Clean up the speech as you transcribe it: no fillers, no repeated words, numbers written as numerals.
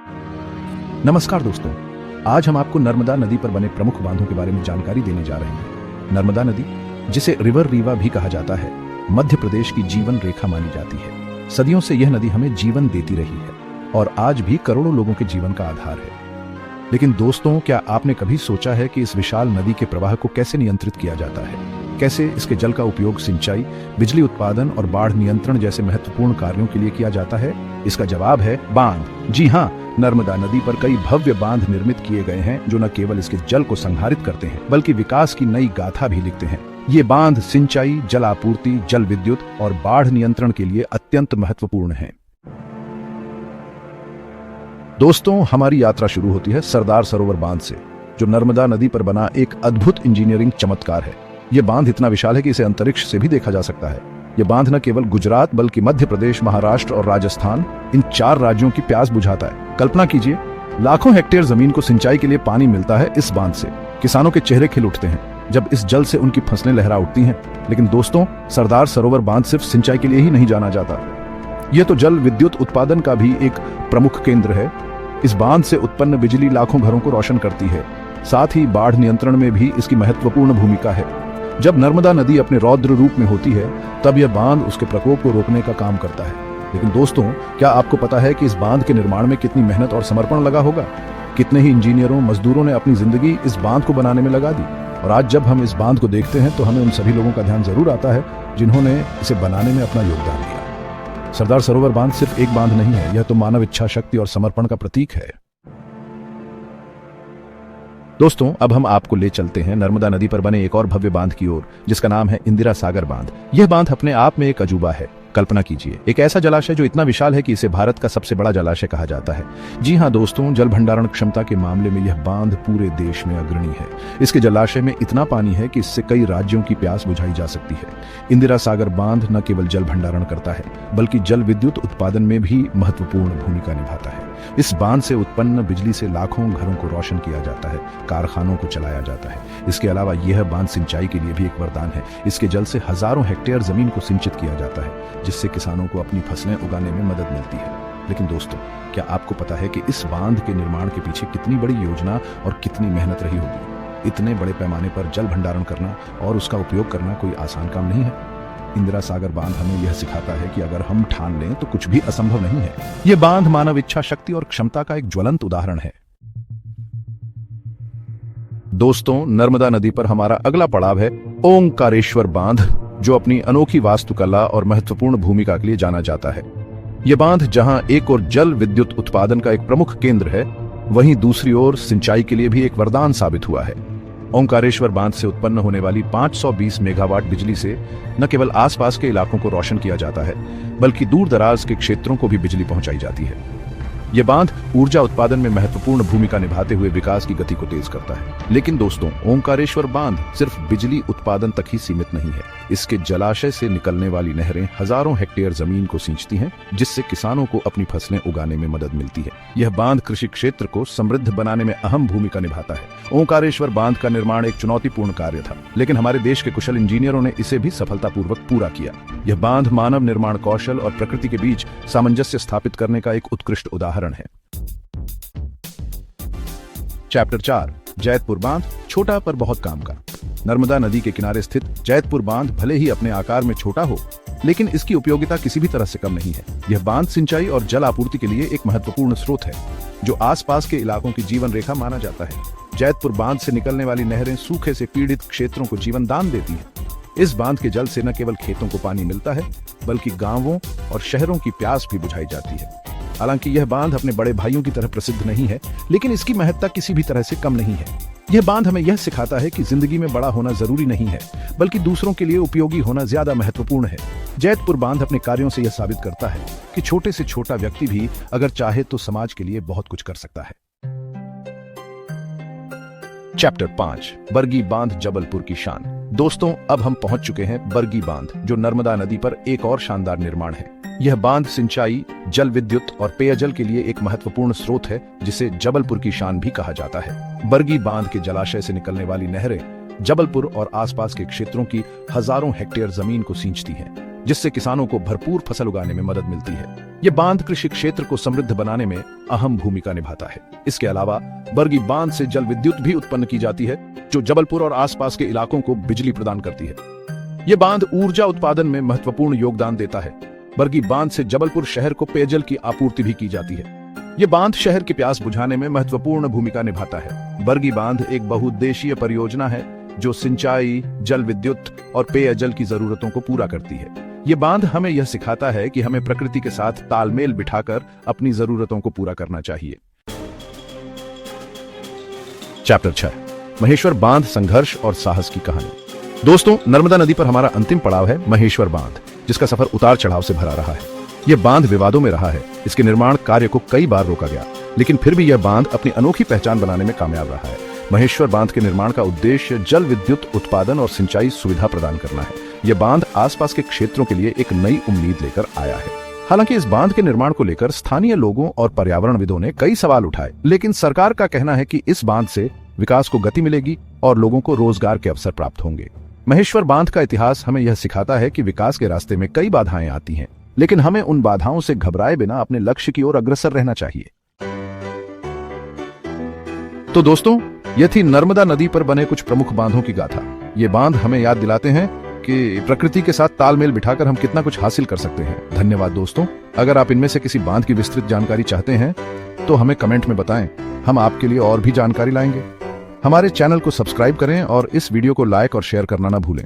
नमस्कार दोस्तों, आज हम आपको नर्मदा नदी पर बने प्रमुख बांधों के बारे में जानकारी देने जा रहे हैं। नर्मदा नदी, जिसे रिवर रीवा भी कहा जाता है, मध्य प्रदेश की जीवन रेखा मानी जाती है। सदियों से यह नदी हमें जीवन देती रही है और आज भी करोड़ों लोगों के जीवन का आधार है। लेकिन दोस्तों, क्या आपने कभी सोचा है कि इस विशाल नदी के प्रवाह को कैसे नियंत्रित किया जाता है? कैसे इसके जल का उपयोग सिंचाई, बिजली उत्पादन और बाढ़ नियंत्रण जैसे महत्वपूर्ण कार्यों के लिए किया जाता है? इसका जवाब है बांध। जी हाँ, नर्मदा नदी पर कई भव्य बांध निर्मित किए गए हैं जो न केवल इसके जल को संहारित करते हैं बल्कि विकास की नई गाथा भी लिखते हैं। ये बांध सिंचाई, जल आपूर्ति, जल विद्युत और बाढ़ नियंत्रण के लिए अत्यंत महत्वपूर्ण हैं। दोस्तों, हमारी यात्रा शुरू होती है सरदार सरोवर बांध से, जो नर्मदा नदी पर बना एक अद्भुत इंजीनियरिंग चमत्कार है। यह बांध इतना विशाल है कि इसे अंतरिक्ष से भी देखा जा सकता है। यह बांध न केवल गुजरात बल्कि मध्य प्रदेश, महाराष्ट्र और राजस्थान, इन 4 राज्यों की प्यास बुझाता है। कल्पना कीजिए, लाखों हेक्टेयर जमीन को सिंचाई के लिए पानी मिलता है इस बांध से। किसानों के चेहरे खिल उठते हैं जब इस जल से उनकी फसलें लहरा उठती हैं। लेकिन दोस्तों, सरदार सरोवर बांध सिर्फ सिंचाई के लिए ही नहीं जाना जाता। यह तो जल विद्युत उत्पादन का भी एक प्रमुख केंद्र है। इस बांध से उत्पन्न बिजली लाखों घरों को रोशन करती है। साथ ही बाढ़ नियंत्रण में भी इसकी महत्वपूर्ण भूमिका है। जब नर्मदा नदी अपने रौद्र रूप में होती है, तब यह बांध उसके प्रकोप को रोकने का काम करता है। लेकिन दोस्तों, क्या आपको पता है कि इस बांध के निर्माण में कितनी मेहनत और समर्पण लगा होगा? कितने ही इंजीनियरों, मजदूरों ने अपनी जिंदगी इस बांध को बनाने में लगा दी। और आज जब हम इस बांध को देखते हैं तो हमें उन सभी लोगों का ध्यान जरूर आता है जिन्होंने इसे बनाने में अपना योगदान दिया। सरदार सरोवर बांध सिर्फ एक बांध नहीं है, यह तो मानव इच्छा शक्ति और समर्पण का प्रतीक है। दोस्तों, अब हम आपको ले चलते हैं नर्मदा नदी पर बने एक और भव्य बांध की ओर, जिसका नाम है इंदिरा सागर बांध। यह बांध अपने आप में एक अजूबा है। कल्पना कीजिए, एक ऐसा जलाशय जो इतना विशाल है कि इसे भारत का सबसे बड़ा जलाशय कहा जाता है। जी हाँ दोस्तों, जल भंडारण क्षमता के मामले में यह बांध पूरे देश में अग्रणी है। इसके जलाशय में इतना पानी है कि इससे कई राज्यों की प्यास बुझाई जा सकती है। इंदिरा सागर बांध न केवल जल भंडारण करता है बल्कि जल विद्युत उत्पादन में भी महत्वपूर्ण भूमिका निभाता है। इस बांध से उत्पन्न बिजली से लाखों घरों को रोशन किया जाता है, कारखानों को चलाया जाता है। इसके अलावा यह बांध सिंचाई के लिए भी एक वरदान है। इसके जल से हजारों हेक्टेयर जमीन को सिंचित किया जाता है, जिससे किसानों को अपनी फसलें उगाने में मदद मिलती है। लेकिन दोस्तों, क्या आपको पता है कि इस बांध के निर्माण के पीछे कितनी बड़ी योजना और कितनी मेहनत रही होगी? इतने बड़े पैमाने पर जल भंडारण करना और उसका उपयोग करना कोई आसान काम नहीं है। इंदिरा सागर बांध हमें यह सिखाता है कि अगर हम ठान लें तो कुछ भी असंभव नहीं है। यह बांध मानव इच्छा शक्ति और क्षमता का एक ज्वलंत उदाहरण है। दोस्तों, नर्मदा नदी पर हमारा अगला पड़ाव है ओंकारेश्वर बांध, जो अपनी अनोखी वास्तुकला और महत्वपूर्ण भूमिका के लिए जाना जाता है। यह बांध जहां एक ओर जल विद्युत उत्पादन का एक प्रमुख केंद्र है, वहीं दूसरी ओर सिंचाई के लिए भी एक वरदान साबित हुआ है। ओंकारेश्वर बांध से उत्पन्न होने वाली 520 मेगावाट बिजली से न केवल आसपास के इलाकों को रोशन किया जाता है बल्कि दूर दराज के क्षेत्रों को भी बिजली पहुंचाई जाती है। यह बांध ऊर्जा उत्पादन में महत्वपूर्ण भूमिका निभाते हुए विकास की गति को तेज करता है। लेकिन दोस्तों, ओंकारेश्वर बांध सिर्फ बिजली उत्पादन तक ही सीमित नहीं है। इसके जलाशय से निकलने वाली नहरें हजारों हेक्टेयर जमीन को सींचती हैं, जिससे किसानों को अपनी फसलें उगाने में मदद मिलती है। यह बांध कृषि क्षेत्र को समृद्ध बनाने में अहम भूमिका निभाता है। ओंकारेश्वर बांध का निर्माण एक चुनौतीपूर्ण कार्य था, लेकिन हमारे देश के कुशल इंजीनियरों ने इसे भी सफलतापूर्वक पूरा किया। यह बांध मानव निर्माण कौशल और प्रकृति के बीच सामंजस्य स्थापित करने का एक उत्कृष्ट उदाहरण है। चैप्टर 4, जैतपुर बांध, छोटा पर बहुत काम का। नर्मदा नदी के किनारे स्थित जैतपुर बांध भले ही अपने आकार में छोटा हो, लेकिन इसकी उपयोगिता किसी भी तरह से कम नहीं है। यह बांध सिंचाई और जल आपूर्ति के लिए एक महत्वपूर्ण स्रोत है, जो आसपास के इलाकों की जीवन रेखा माना जाता है। जैतपुर बांध से निकलने वाली नहरें सूखे से पीड़ित क्षेत्रों को जीवन दान देती हैं। इस बांध के जल से न केवल खेतों को पानी मिलता है बल्कि गांवों और शहरों की प्यास भी बुझाई जाती है। हालांकि यह बांध अपने बड़े भाइयों की तरह प्रसिद्ध नहीं है, लेकिन इसकी महत्ता किसी भी तरह से कम नहीं है। यह बांध हमें यह सिखाता है कि जिंदगी में बड़ा होना जरूरी नहीं है, बल्कि दूसरों के लिए उपयोगी होना ज्यादा महत्वपूर्ण है। जैतपुर बांध अपने कार्यों से यह साबित करता है कि छोटे से छोटा व्यक्ति भी अगर चाहे तो समाज के लिए बहुत कुछ कर सकता है। चैप्टर 5, बरगी बांध, जबलपुर की शान। दोस्तों, अब हम पहुंच चुके हैं बरगी बांध, जो नर्मदा नदी पर एक और शानदार निर्माण है। यह बांध सिंचाई, जल विद्युत और पेयजल के लिए एक महत्वपूर्ण स्रोत है, जिसे जबलपुर की शान भी कहा जाता है। बरगी बांध के जलाशय से निकलने वाली नहरें जबलपुर और आसपास के क्षेत्रों की हजारों हेक्टेयर जमीन को सींचती हैं। जिससे किसानों को भरपूर फसल उगाने में मदद मिलती है। ये बांध कृषि क्षेत्र को समृद्ध बनाने में अहम भूमिका निभाता है। इसके अलावा बरगी बांध से जल विद्युत भी उत्पन्न की जाती है, जो जबलपुर और आसपास के इलाकों को बिजली प्रदान करती है। ये बांध ऊर्जा उत्पादन में महत्वपूर्ण योगदान देता है। बरगी बांध से जबलपुर शहर को पेयजल की आपूर्ति भी की जाती है। ये बांध शहर की प्यास बुझाने में महत्वपूर्ण भूमिका निभाता है। बरगी बांध एक बहुउद्देशीय परियोजना है जो सिंचाई, जल विद्युत और पेयजल की जरूरतों को पूरा करती है। ये बांध हमें यह सिखाता है कि हमें प्रकृति के साथ तालमेल बिठाकर अपनी जरूरतों को पूरा करना चाहिए। चैप्टर 6, महेश्वर बांध, संघर्ष और साहस की कहानी। दोस्तों, नर्मदा नदी पर हमारा अंतिम पड़ाव है महेश्वर बांध, जिसका सफर उतार चढ़ाव से भरा रहा है। यह बांध विवादों में रहा है। इसके निर्माण कार्य को कई बार रोका गया, लेकिन फिर भी यह बांध अपनी अनोखी पहचान बनाने में कामयाब रहा है। महेश्वर बांध के निर्माण का उद्देश्य जल विद्युत उत्पादन और सिंचाई सुविधा प्रदान करना है। यह बांध आसपास के क्षेत्रों के लिए एक नई उम्मीद लेकर आया है। हालांकि इस बांध के निर्माण को लेकर स्थानीय लोगों और पर्यावरणविदों ने कई सवाल उठाए, लेकिन सरकार का कहना है कि इस बांध से विकास को गति मिलेगी और लोगों को रोजगार के अवसर प्राप्त होंगे। महेश्वर बांध का इतिहास हमें यह सिखाता है कि विकास के रास्ते में कई बाधाएं आती हैं, लेकिन हमें उन बाधाओं से घबराए बिना अपने लक्ष्य की ओर अग्रसर रहना चाहिए। तो दोस्तों, यह थी नर्मदा नदी पर बने कुछ प्रमुख बांधों की गाथा। ये बांध हमें याद दिलाते हैं कि प्रकृति के साथ तालमेल बिठाकर हम कितना कुछ हासिल कर सकते हैं। धन्यवाद दोस्तों। अगर आप इनमें से किसी बांध की विस्तृत जानकारी चाहते हैं तो हमें कमेंट में बताएं, हम आपके लिए और भी जानकारी लाएंगे। हमारे चैनल को सब्सक्राइब करें और इस वीडियो को लाइक और शेयर करना ना भूलें।